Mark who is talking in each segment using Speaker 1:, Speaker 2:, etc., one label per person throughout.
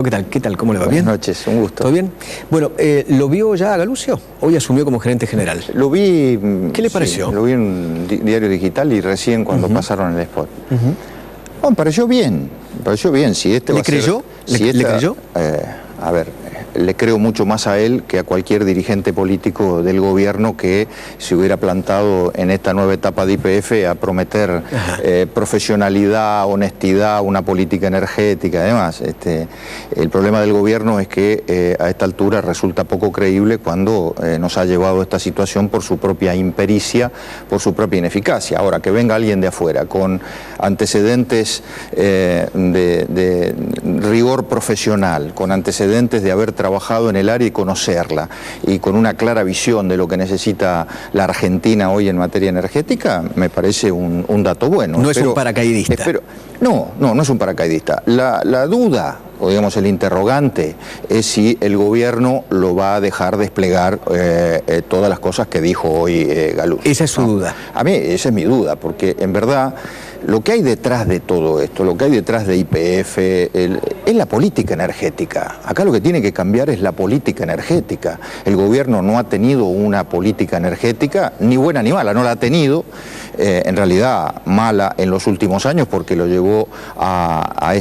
Speaker 1: ¿qué tal? ¿Qué tal? ¿Cómo le va? ¿Bien?
Speaker 2: Buenas noches, un gusto.
Speaker 1: ¿Todo bien? Bueno, ¿lo vio ya a Galucio? Hoy asumió como gerente general.
Speaker 2: Lo vi...
Speaker 1: ¿Qué le pareció?
Speaker 2: Sí, lo vi en un diario digital y recién cuando pasaron el spot. Me pareció bien, Si este
Speaker 1: ¿Le creyó? ¿Le creyó?
Speaker 2: A ver, le creo mucho más a él que a cualquier dirigente político del gobierno que se hubiera plantado en esta nueva etapa de YPF a prometer profesionalidad, honestidad, una política energética, además. El problema del gobierno es que a esta altura resulta poco creíble cuando nos ha llevado a esta situación por su propia impericia, por su propia ineficacia. Ahora, que venga alguien de afuera con antecedentes de rigor profesional, con antecedentes de haber trabajado en el área y conocerla, y con una clara visión de lo que necesita la Argentina hoy en materia energética, me parece un dato bueno.
Speaker 1: No es un paracaidista.
Speaker 2: No es un paracaidista. La duda, o digamos el interrogante, es si el gobierno lo va a dejar desplegar todas las cosas que dijo hoy Galucio.
Speaker 1: Esa es su duda.
Speaker 2: A mí esa es mi duda, porque en verdad lo que hay detrás de todo esto, lo que hay detrás de YPF, es la política energética. Acá lo que tiene que cambiar es la política energética. El gobierno no ha tenido una política energética, ni buena ni mala, no la ha tenido. En realidad mala en los últimos años porque lo llevó a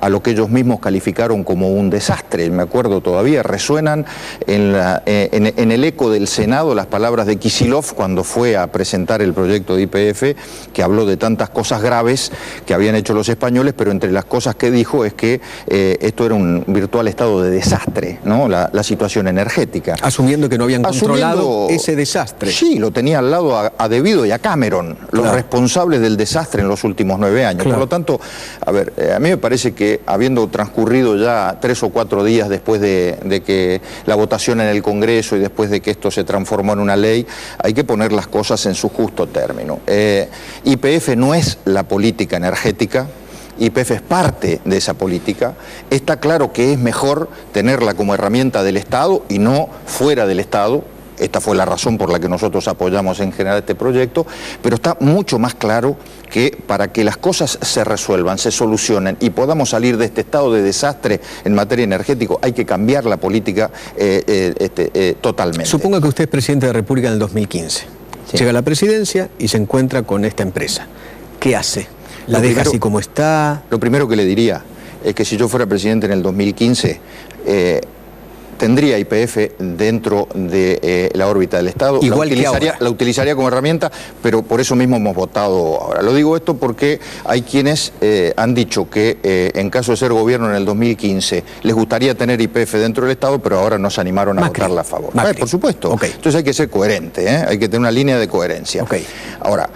Speaker 2: lo que ellos mismos calificaron como un desastre. Me acuerdo todavía, resuenan en el eco del Senado las palabras de Kicillof cuando fue a presentar el proyecto de YPF, que habló de tantas cosas graves que habían hecho los españoles, pero entre las cosas que dijo es que esto era un virtual estado de desastre, ¿no? La situación energética.
Speaker 1: Asumiendo que no habían controlado ese desastre.
Speaker 2: Sí, lo tenía al lado a De Vido y a Cameron, los responsables del desastre en los últimos 9 años. Por lo tanto, a ver, a mí me parece que habiendo transcurrido ya 3 o 4 días después de que la votación en el Congreso y después de que esto se transformó en una ley, hay que poner las cosas en su justo término. YPF no es la política energética. YPF es parte de esa política. Está claro que es mejor tenerla como herramienta del Estado y no fuera del Estado. Esta fue la razón por la que nosotros apoyamos en general este proyecto, pero está mucho más claro que para que las cosas se resuelvan, se solucionen y podamos salir de este estado de desastre en materia energética, hay que cambiar la política totalmente.
Speaker 1: Suponga que usted es presidente de la República en el 2015. Sí. Llega a la presidencia y se encuentra con esta empresa. ¿Qué hace? ¿La deja así como está?
Speaker 2: Lo primero que le diría es que si yo fuera presidente en el 2015, tendría YPF dentro de la órbita del Estado.
Speaker 1: Igual
Speaker 2: la utilizaría como herramienta, pero por eso mismo hemos votado ahora. Lo digo esto porque hay quienes han dicho que en caso de ser gobierno en el 2015 les gustaría tener YPF dentro del Estado, pero ahora no se animaron a votarla a favor. Por supuesto. Entonces hay que ser coherente, hay que tener una línea de coherencia. Ahora,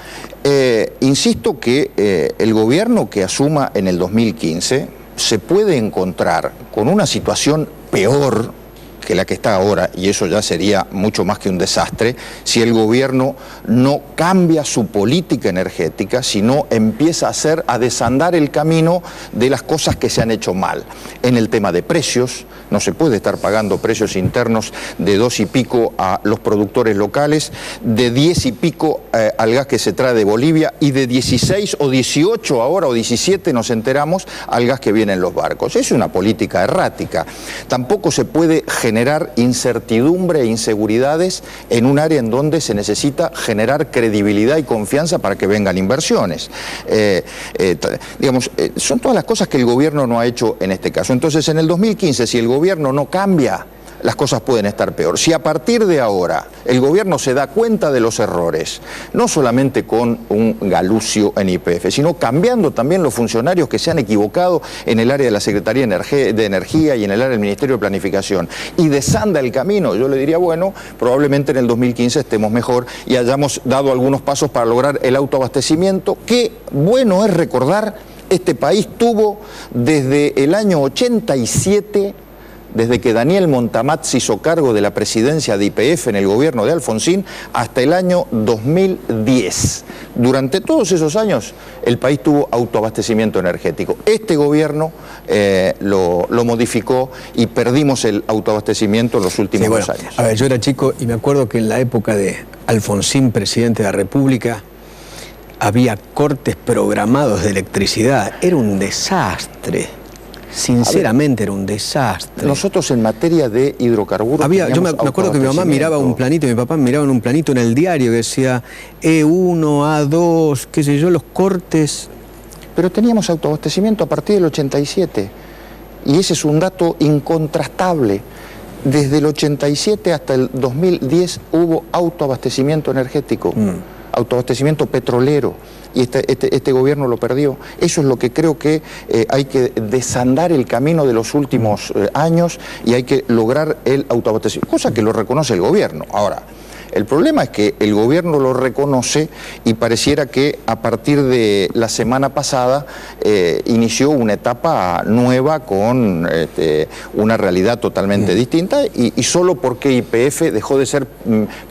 Speaker 2: insisto que el gobierno que asuma en el 2015 se puede encontrar con una situación peor que la que está ahora, y eso ya sería mucho más que un desastre, si el gobierno no cambia su política energética, sino empieza a desandar el camino de las cosas que se han hecho mal. En el tema de precios, no se puede estar pagando precios internos de 2 y pico a los productores locales, de 10 y pico al gas que se trae de Bolivia, y de 16 o 18 ahora, o 17 nos enteramos, al gas que viene en los barcos. Es una política errática. Tampoco se puede generar incertidumbre e inseguridades en un área en donde se necesita generar credibilidad y confianza para que vengan inversiones. Son todas las cosas que el gobierno no ha hecho en este caso. Entonces, en el 2015, si el gobierno no cambia, las cosas pueden estar peor. Si a partir de ahora el gobierno se da cuenta de los errores, no solamente con un Galucio en YPF, sino cambiando también los funcionarios que se han equivocado en el área de la Secretaría de Energía y en el área del Ministerio de Planificación, y desanda el camino, yo le diría, bueno, probablemente en el 2015 estemos mejor y hayamos dado algunos pasos para lograr el autoabastecimiento, que, bueno es recordar, este país tuvo desde el año 87, desde que Daniel Montamat se hizo cargo de la presidencia de YPF en el gobierno de Alfonsín, hasta el año 2010. Durante todos esos años, el país tuvo autoabastecimiento energético. Este gobierno lo modificó y perdimos el autoabastecimiento en los últimos 2 años.
Speaker 1: A ver, yo era chico y me acuerdo que en la época de Alfonsín, presidente de la República, había cortes programados de electricidad. Era un desastre. sinceramente era un desastre.
Speaker 2: Nosotros en materia de hidrocarburos...
Speaker 1: Yo me acuerdo que mi mamá miraba un planito, mi papá miraba un planito en el diario que decía E1, A2, qué sé yo, los cortes.
Speaker 2: Pero teníamos autoabastecimiento a partir del 87, y ese es un dato incontrastable. Desde el 87 hasta el 2010 hubo autoabastecimiento energético, autoabastecimiento petrolero, y este gobierno lo perdió. Eso es lo que creo que hay que desandar el camino de los últimos años, y hay que lograr el autoabastecimiento, cosa que lo reconoce el gobierno. Ahora, el problema es que el gobierno lo reconoce y pareciera que a partir de la semana pasada inició una etapa nueva con una realidad totalmente distinta, y solo porque YPF dejó de ser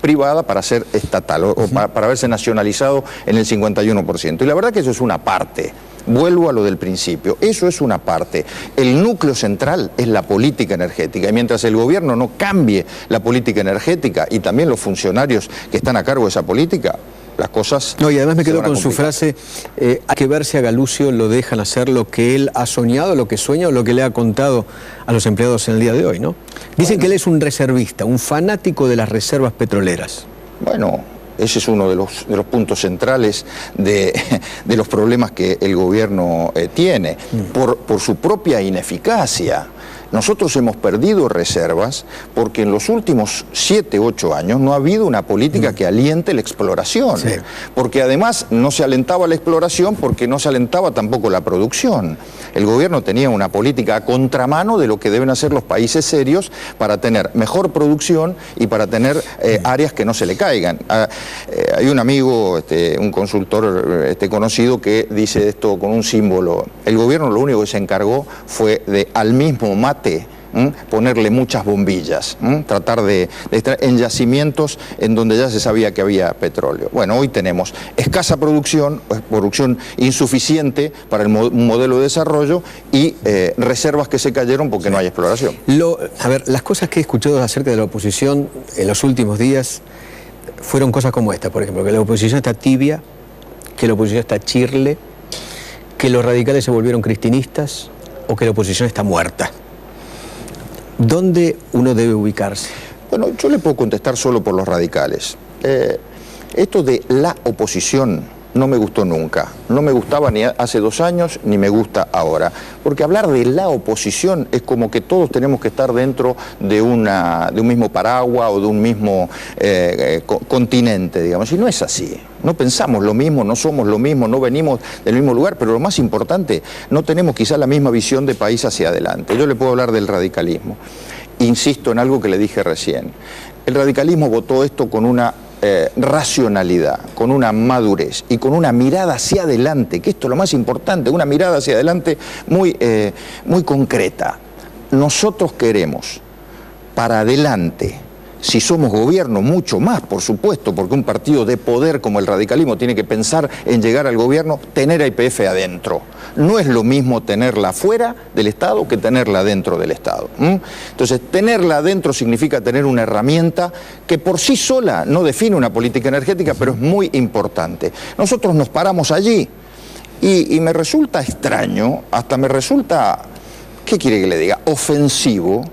Speaker 2: privada para ser estatal o para haberse nacionalizado en el 51%. Y la verdad que eso es una parte. Vuelvo a lo del principio, eso es una parte. El núcleo central es la política energética, y mientras el gobierno no cambie la política energética, y también los funcionarios que están a cargo de esa política, las cosas...
Speaker 1: No, y además me quedo con su frase, hay que ver si a Galucio lo dejan hacer lo que él ha soñado, lo que sueña o lo que le ha contado a los empleados en el día de hoy, ¿no? Dicen que él es un reservista, un fanático de las reservas petroleras.
Speaker 2: Bueno, ese es uno de los puntos centrales de los problemas que el gobierno tiene, por su propia ineficacia. Nosotros hemos perdido reservas porque en los últimos 7, 8 años no ha habido una política que aliente la exploración. Sí. Porque además no se alentaba la exploración porque no se alentaba tampoco la producción. El gobierno tenía una política a contramano de lo que deben hacer los países serios para tener mejor producción y para tener áreas que no se le caigan. Hay un amigo, un consultor conocido, que dice esto con un símbolo. El gobierno lo único que se encargó fue de al mismo mate ponerle muchas bombillas, tratar de estar en yacimientos en donde ya se sabía que había petróleo. Bueno, hoy tenemos escasa producción insuficiente para el modelo de desarrollo, y reservas que se cayeron porque no hay exploración.
Speaker 1: A ver, las cosas que he escuchado acerca de la oposición en los últimos días fueron cosas como esta, por ejemplo, que la oposición está tibia, que la oposición está chirle, que los radicales se volvieron cristinistas, o que la oposición está muerta. ¿Dónde uno debe ubicarse?
Speaker 2: Bueno, yo le puedo contestar solo por los radicales. Esto de la oposición no me gustó nunca. No me gustaba ni hace 2 años, ni me gusta ahora. Porque hablar de la oposición es como que todos tenemos que estar dentro de un mismo paraguas o de un mismo continente, digamos. Y no es así. No pensamos lo mismo, no somos lo mismo, no venimos del mismo lugar, pero lo más importante, no tenemos quizá la misma visión de país hacia adelante. Yo le puedo hablar del radicalismo. Insisto en algo que le dije recién. El radicalismo votó esto con una racionalidad, con una madurez y con una mirada hacia adelante, que esto es lo más importante, una mirada hacia adelante muy concreta. Nosotros queremos para adelante, si somos gobierno, mucho más, por supuesto, porque un partido de poder como el radicalismo tiene que pensar en llegar al gobierno, tener a YPF adentro. No es lo mismo tenerla fuera del Estado que tenerla dentro del Estado. Entonces, tenerla adentro significa tener una herramienta que por sí sola no define una política energética, pero es muy importante. Nosotros nos paramos allí y me resulta extraño, hasta me resulta, ¿qué quiere que le diga?, ofensivo,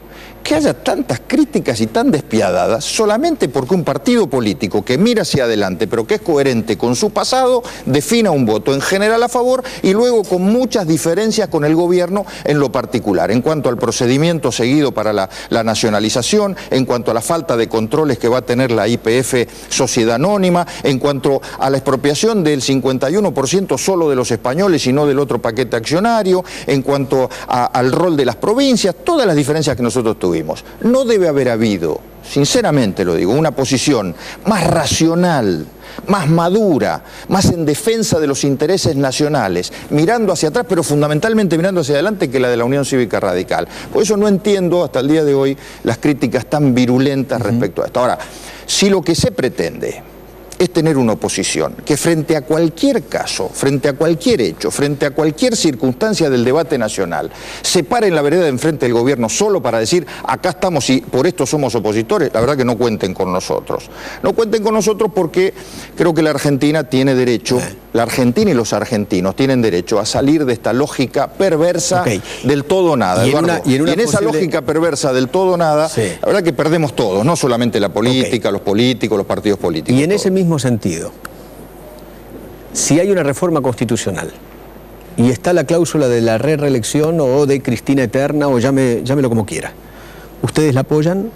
Speaker 2: que haya tantas críticas y tan despiadadas solamente porque un partido político que mira hacia adelante pero que es coherente con su pasado defina un voto en general a favor, y luego con muchas diferencias con el gobierno en lo particular, en cuanto al procedimiento seguido para la nacionalización, en cuanto a la falta de controles que va a tener la YPF Sociedad Anónima, en cuanto a la expropiación del 51% solo de los españoles y no del otro paquete accionario, en cuanto al rol de las provincias, todas las diferencias que nosotros tuvimos. No debe haber habido, sinceramente lo digo, una posición más racional, más madura, más en defensa de los intereses nacionales, mirando hacia atrás, pero fundamentalmente mirando hacia adelante, que la de la Unión Cívica Radical. Por eso no entiendo hasta el día de hoy las críticas tan virulentas respecto a esto. Ahora, si lo que se pretende es tener una oposición que frente a cualquier caso, frente a cualquier hecho, frente a cualquier circunstancia del debate nacional, se pare en la vereda de enfrente del gobierno solo para decir acá estamos y por esto somos opositores, la verdad que no cuenten con nosotros. No cuenten con nosotros porque creo que la Argentina tiene derecho la Argentina y los argentinos tienen derecho a salir de esta lógica perversa del todo o nada.
Speaker 1: Y
Speaker 2: Eduardo, en esa lógica perversa del todo o nada, la verdad que perdemos todos, no solamente la política, los políticos, los partidos políticos.
Speaker 1: Y en ese mismo sentido, si hay una reforma constitucional y está la cláusula de la reelección o de Cristina Eterna o llámelo como quiera, ¿ustedes la apoyan?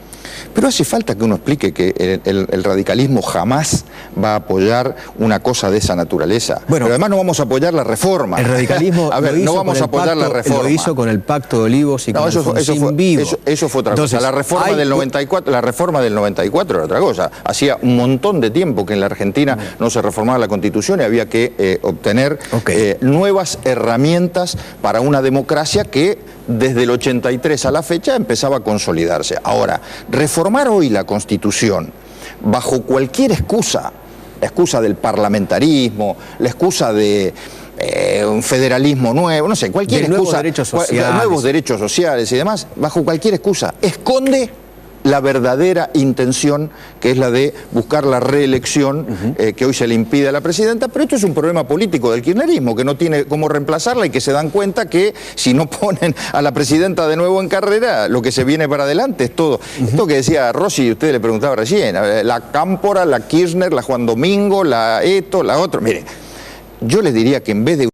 Speaker 2: Pero hace falta que uno explique que el radicalismo jamás va a apoyar una cosa de esa naturaleza. Bueno, pero además no vamos a apoyar la reforma.
Speaker 1: El radicalismo
Speaker 2: a ver, no vamos a apoyar la reforma.
Speaker 1: Lo hizo con el Pacto de Olivos y con
Speaker 2: eso fue otra cosa. La reforma del 94 era otra cosa. Hacía un montón de tiempo que en la Argentina no se reformaba la Constitución y había que obtener nuevas herramientas para una democracia que desde el 83 a la fecha empezaba a consolidarse. Ahora, reformar hoy la Constitución bajo cualquier excusa, la excusa del parlamentarismo, la excusa de un federalismo nuevo, no sé, cualquier excusa, nuevos derechos sociales y demás, bajo cualquier excusa, esconde la verdadera intención, que es la de buscar la reelección que hoy se le impide a la presidenta. Pero esto es un problema político del kirchnerismo, que no tiene cómo reemplazarla y que se dan cuenta que si no ponen a la presidenta de nuevo en carrera, lo que se viene para adelante es todo. Esto que decía Rossi, usted le preguntaba recién, la Cámpora, la Kirchner, la Juan Domingo, la esto, la otro. Mire, yo les diría que en vez de